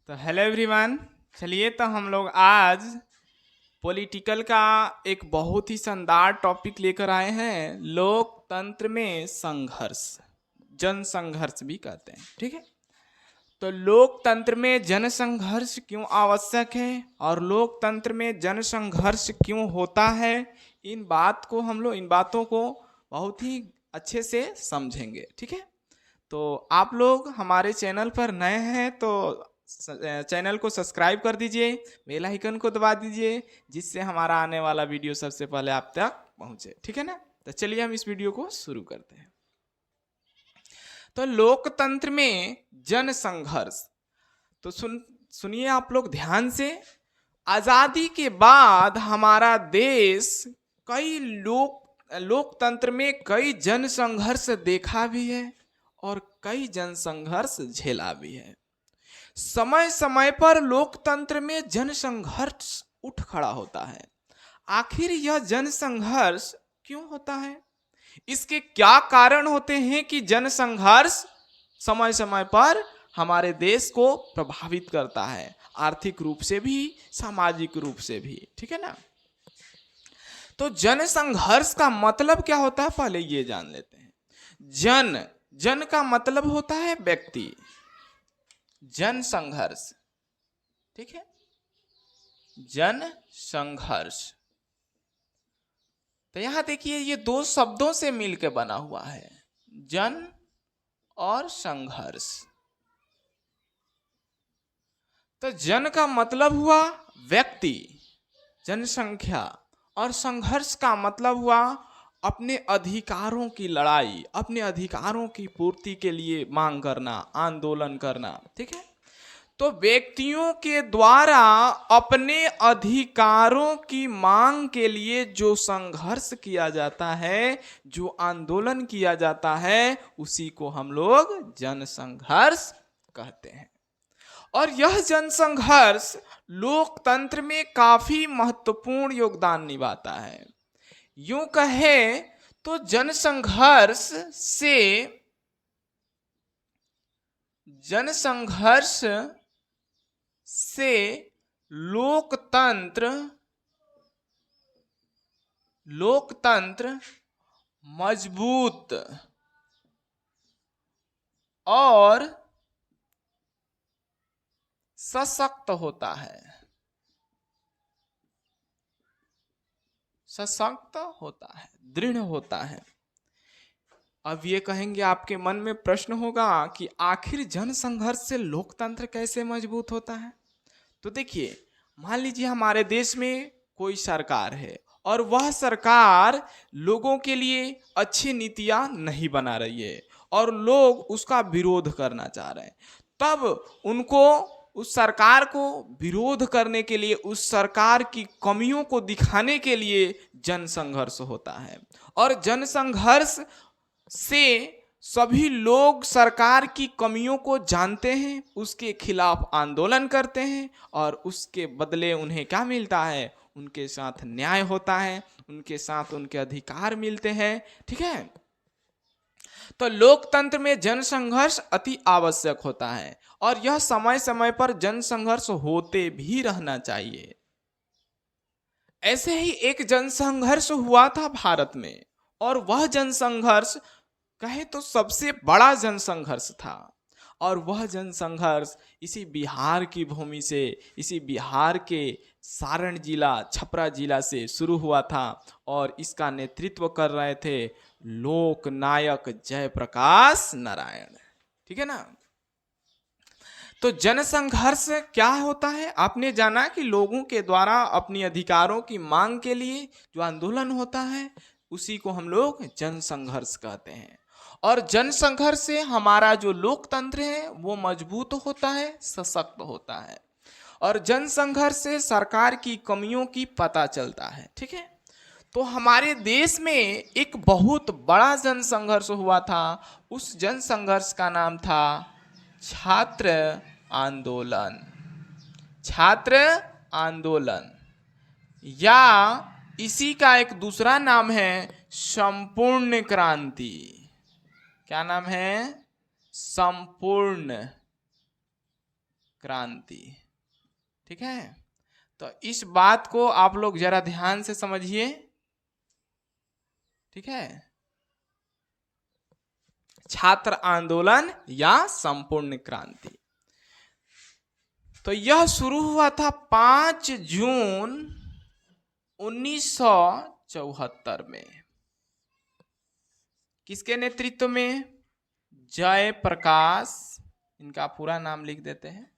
तो hello everyone. चलिए तो हम लोग आज पॉलिटिकल का एक बहुत ही शानदार टॉपिक लेकर आए हैं, लोकतंत्र में संघर्ष, जन संघर्ष भी कहते हैं। ठीक है, तो लोकतंत्र में जन संघर्ष क्यों आवश्यक है और लोकतंत्र में जन संघर्ष क्यों होता है, इन बातों को बहुत ही अच्छे से समझेंगे। ठीक है, तो आप लोग हमारे चैनल पर नए हैं तो चैनल को सब्सक्राइब कर दीजिए, बेल आइकन को दबा दीजिए, जिससे हमारा आने वाला वीडियो सबसे पहले आप तक पहुंचे। ठीक है ना, तो चलिए हम इस वीडियो को शुरू करते हैं। तो लोकतंत्र में जन संघर्ष, तो सुनिए आप लोग ध्यान से। आजादी के बाद हमारा देश कई लोकतंत्र में कई जन संघर्ष देखा भी है और कई जन संघर्ष झेला भी है। समय समय पर लोकतंत्र में जन संघर्ष उठ खड़ा होता है। आखिर यह जन संघर्ष क्यों होता है, इसके क्या कारण होते हैं कि जन संघर्ष समय समय पर हमारे देश को प्रभावित करता है, आर्थिक रूप से भी, सामाजिक रूप से भी। ठीक है ना, तो जन संघर्ष का मतलब क्या होता है पहले ये जान लेते हैं। जन का मतलब होता है व्यक्ति, जन संघर्ष। ठीक है, जन संघर्ष, तो यहां देखिए ये दो शब्दों से मिलकर बना हुआ है, जन और संघर्ष। तो जन का मतलब हुआ व्यक्ति, जनसंख्या, और संघर्ष का मतलब हुआ अपने अधिकारों की लड़ाई, अपने अधिकारों की पूर्ति के लिए मांग करना, आंदोलन करना। ठीक है, तो व्यक्तियों के द्वारा अपने अधिकारों की मांग के लिए जो संघर्ष किया जाता है, जो आंदोलन किया जाता है, उसी को हम लोग जनसंघर्ष कहते हैं। और यह जनसंघर्ष लोकतंत्र में काफी महत्वपूर्ण योगदान निभाता है। यूं कहे तो जनसंघर्ष से लोकतंत्र मजबूत और सशक्त होता है, सशक्त होता है, दृढ़ होता है। अब ये कहेंगे, आपके मन में प्रश्न होगा कि आखिर जन संघर्ष से लोकतंत्र कैसे मजबूत होता है। तो देखिए, मान लीजिए हमारे देश में कोई सरकार है और वह सरकार लोगों के लिए अच्छी नीतियां नहीं बना रही है और लोग उसका विरोध करना चाह रहे हैं, तब उनको उस सरकार को विरोध करने के लिए, उस सरकार की कमियों को दिखाने के लिए जन संघर्ष होता है। और जन संघर्ष से सभी लोग सरकार की कमियों को जानते हैं, उसके खिलाफ आंदोलन करते हैं और उसके बदले उन्हें क्या मिलता है, उनके साथ न्याय होता है, उनके साथ उनके अधिकार मिलते हैं। ठीक है, तो लोकतंत्र में जन संघर्ष अति आवश्यक होता है और यह समय समय पर जन संघर्ष होते भी रहना चाहिए। ऐसे ही एक जन संघर्ष हुआ था भारत में, और वह जन संघर्ष कहे तो सबसे बड़ा जनसंघर्ष था। और वह जनसंघर्ष इसी बिहार की भूमि से, इसी बिहार के सारण जिला, छपरा जिला से शुरू हुआ था और इसका नेतृत्व कर रहे थे लोकनायक जयप्रकाश नारायण। ठीक है ना, तो जनसंघर्ष क्या होता है, आपने जाना कि लोगों के द्वारा अपनी अधिकारों की मांग के लिए जो आंदोलन होता है, उसी को हम लोग जनसंघर्ष कहते हैं। और जनसंघर्ष से हमारा जो लोकतंत्र है वो मजबूत होता है, सशक्त होता है। और जनसंघर्ष से सरकार की कमियों की पता चलता है। ठीक है, तो हमारे देश में एक बहुत बड़ा जनसंघर्ष हुआ था। उस जनसंघर्ष का नाम था छात्र आंदोलन। छात्र आंदोलन, या इसी का एक दूसरा नाम है संपूर्ण क्रांति। क्या नाम है? संपूर्ण क्रांति। ठीक है, तो इस बात को आप लोग जरा ध्यान से समझिए। ठीक है, छात्र आंदोलन या संपूर्ण क्रांति। तो यह शुरू हुआ था 5 जून 1974 में। किसके नेतृत्व में? जयप्रकाश, इनका पूरा नाम लिख देते हैं,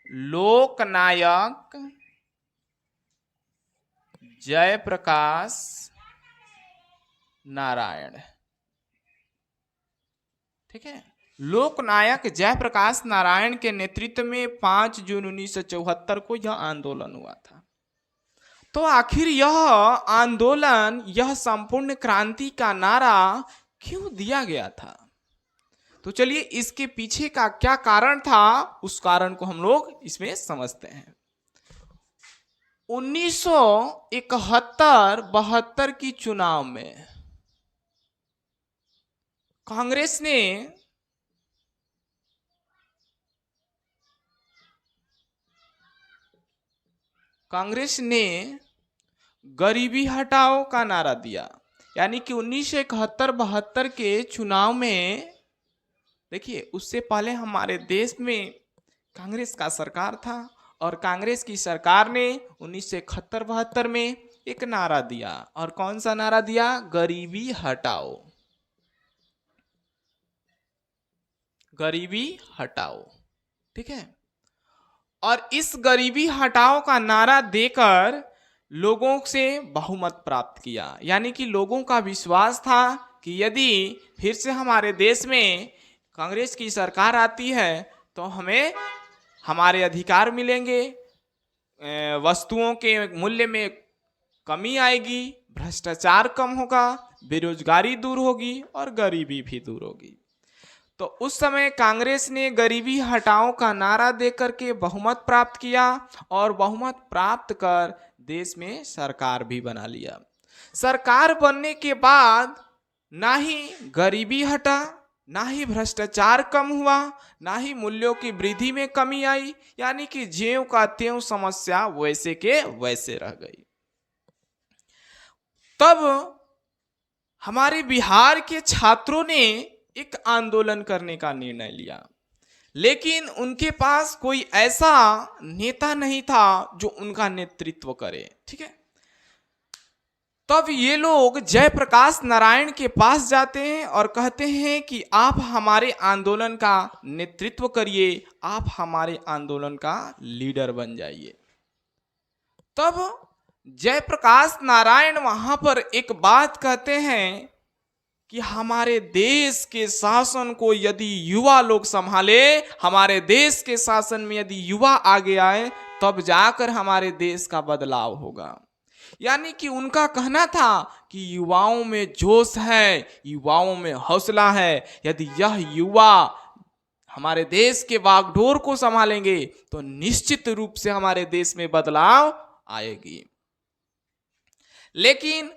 लोकनायक जयप्रकाश नारायण। ठीक है, लोकनायक जयप्रकाश नारायण के नेतृत्व में 5 जून 1974 को यह आंदोलन हुआ था। तो आखिर यह आंदोलन, यह संपूर्ण क्रांति का नारा क्यों दिया गया था? तो चलिए इसके पीछे का क्या कारण था, उस कारण को हम लोग इसमें समझते हैं। 1971-72 की चुनाव में कांग्रेस ने गरीबी हटाओ का नारा दिया। यानी कि 1971-72 के चुनाव में, देखिए उससे पहले हमारे देश में कांग्रेस का सरकार था और कांग्रेस की सरकार ने 1971-72 में एक नारा दिया। और कौन सा नारा दिया? गरीबी हटाओ, गरीबी हटाओ। ठीक है, और इस गरीबी हटाओ का नारा देकर लोगों से बहुमत प्राप्त किया। यानी कि लोगों का विश्वास था कि यदि फिर से हमारे देश में कांग्रेस की सरकार आती है तो हमें हमारे अधिकार मिलेंगे, वस्तुओं के मूल्य में कमी आएगी, भ्रष्टाचार कम होगा, बेरोजगारी दूर होगी और गरीबी भी दूर होगी। तो उस समय कांग्रेस ने गरीबी हटाओ का नारा देकर के बहुमत प्राप्त किया और बहुमत प्राप्त कर देश में सरकार भी बना लिया। सरकार बनने के बाद ना ही गरीबी हटा, ना ही भ्रष्टाचार कम हुआ, ना ही मूल्यों की वृद्धि में कमी आई। यानी कि ज्यों का त्यों समस्या वैसे के वैसे रह गई। तब हमारे बिहार के छात्रों ने एक आंदोलन करने का निर्णय लिया, लेकिन उनके पास कोई ऐसा नेता नहीं था जो उनका नेतृत्व करे। ठीक है, तब ये लोग जयप्रकाश नारायण के पास जाते हैं और कहते हैं कि आप हमारे आंदोलन का नेतृत्व करिए, आप हमारे आंदोलन का लीडर बन जाइए। तब जयप्रकाश नारायण वहां पर एक बात कहते हैं कि हमारे देश के शासन को यदि युवा लोग संभाले, हमारे देश के शासन में यदि युवा आगे आए, तब जाकर हमारे देश का बदलाव होगा। यानी कि उनका कहना था कि युवाओं में जोश है, युवाओं में हौसला है, यदि यह युवा हमारे देश के बागडोर को संभालेंगे तो निश्चित रूप से हमारे देश में बदलाव आएगी। लेकिन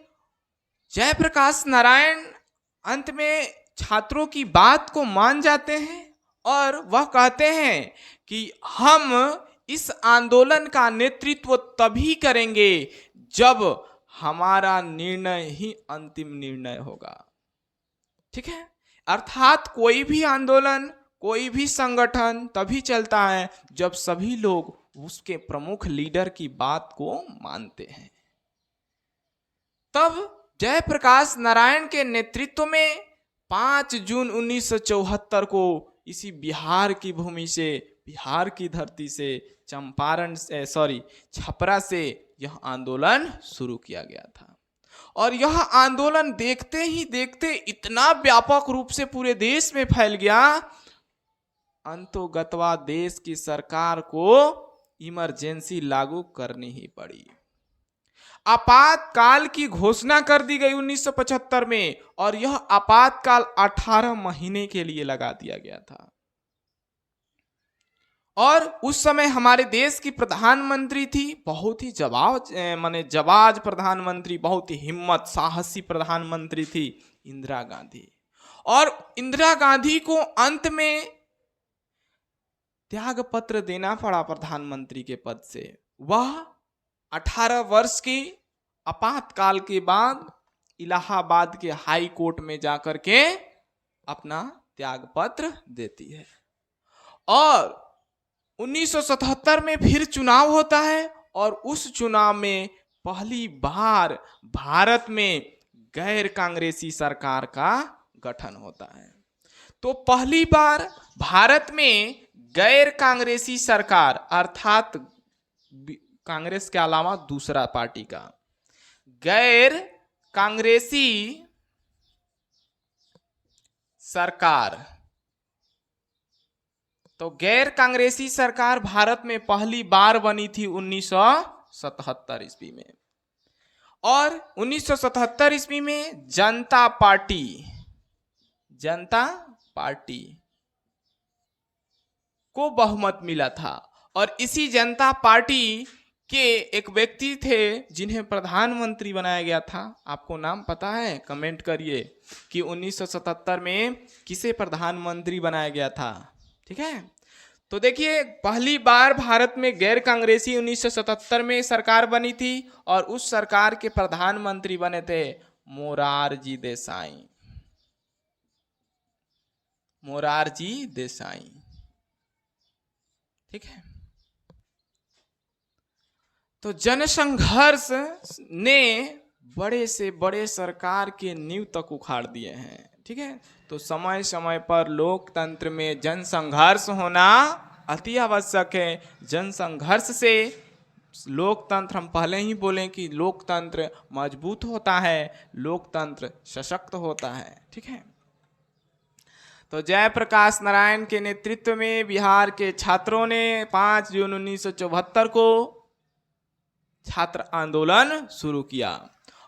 जयप्रकाश नारायण अंत में छात्रों की बात को मान जाते हैं और वह कहते हैं कि हम इस आंदोलन का नेतृत्व तभी करेंगे जब हमारा निर्णय ही अंतिम निर्णय होगा। ठीक है, अर्थात कोई भी आंदोलन, कोई भी संगठन तभी चलता है जब सभी लोग उसके प्रमुख लीडर की बात को मानते हैं। तब जयप्रकाश नारायण के नेतृत्व में 5 जून 1974 को इसी बिहार की भूमि से, बिहार की धरती से, छपरा से यह आंदोलन शुरू किया गया था। और यह आंदोलन देखते ही देखते इतना व्यापक रूप से पूरे देश में फैल गया, अंतोगत्वा देश की सरकार को इमरजेंसी लागू करनी ही पड़ी। आपातकाल की घोषणा कर दी गई 1975 में और यह आपातकाल 18 महीने के लिए लगा दिया गया था। और उस समय हमारे देश की प्रधानमंत्री थी, बहुत ही जवाज प्रधानमंत्री, बहुत ही हिम्मत साहसी प्रधानमंत्री थी इंदिरा गांधी। और इंदिरा गांधी को अंत में त्याग पत्र देना पड़ा प्रधानमंत्री के पद से। वह 18 वर्ष की आपातकाल के बाद इलाहाबाद के हाई कोर्ट में जाकर के अपना त्याग पत्र देती है। और 1977 में फिर चुनाव होता है और उस चुनाव में पहली बार भारत में गैर कांग्रेसी सरकार का गठन होता है। तो पहली बार भारत में गैर कांग्रेसी सरकार अर्थात कांग्रेस के अलावा दूसरा पार्टी का गैर कांग्रेसी सरकार, तो गैर कांग्रेसी सरकार भारत में पहली बार बनी थी 1977 ईस्वी में। और 1977 ईस्वी में जनता पार्टी को बहुमत मिला था। और इसी जनता पार्टी के एक व्यक्ति थे जिन्हें प्रधानमंत्री बनाया गया था। आपको नाम पता है? कमेंट करिए कि 1977 में किसे प्रधानमंत्री बनाया गया था। ठीक है, तो देखिए पहली बार भारत में गैर कांग्रेसी 1977 में सरकार बनी थी और उस सरकार के प्रधानमंत्री बने थे मोरारजी देसाई। ठीक है, तो जनसंघर्ष ने बड़े से बड़े सरकार के नींव तक उखाड़ दिए हैं। ठीक है, तो समय समय पर लोकतंत्र में जनसंघर्ष होना अति आवश्यक है। जनसंघर्ष से लोकतंत्र, हम पहले ही बोले कि लोकतंत्र मजबूत होता है, लोकतंत्र सशक्त होता है। ठीक है, तो जयप्रकाश नारायण के नेतृत्व में बिहार के छात्रों ने 5 जून 1974 को छात्र आंदोलन शुरू किया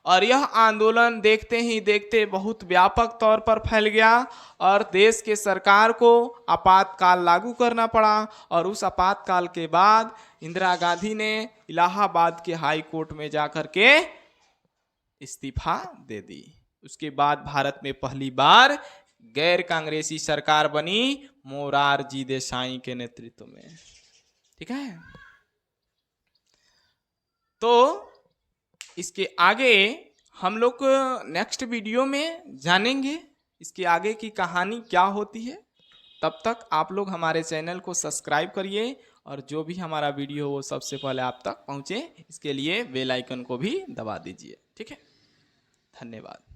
और यह आंदोलन देखते ही देखते बहुत व्यापक तौर पर फैल गया और देश के सरकार को आपातकाल लागू करना पड़ा। और उस आपातकाल के बाद इंदिरा गांधी ने इलाहाबाद के हाई कोर्ट में जाकर के इस्तीफा दे दी। उसके बाद भारत में पहली बार गैर कांग्रेसी सरकार बनी मोरारजी देसाई के नेतृत्व में। ठीक है, तो इसके आगे हम लोग नेक्स्ट वीडियो में जानेंगे इसके आगे की कहानी क्या होती है। तब तक आप लोग हमारे चैनल को सब्सक्राइब करिए और जो भी हमारा वीडियो वो सबसे पहले आप तक पहुंचे, इसके लिए बेल आइकन को भी दबा दीजिए। ठीक है, धन्यवाद।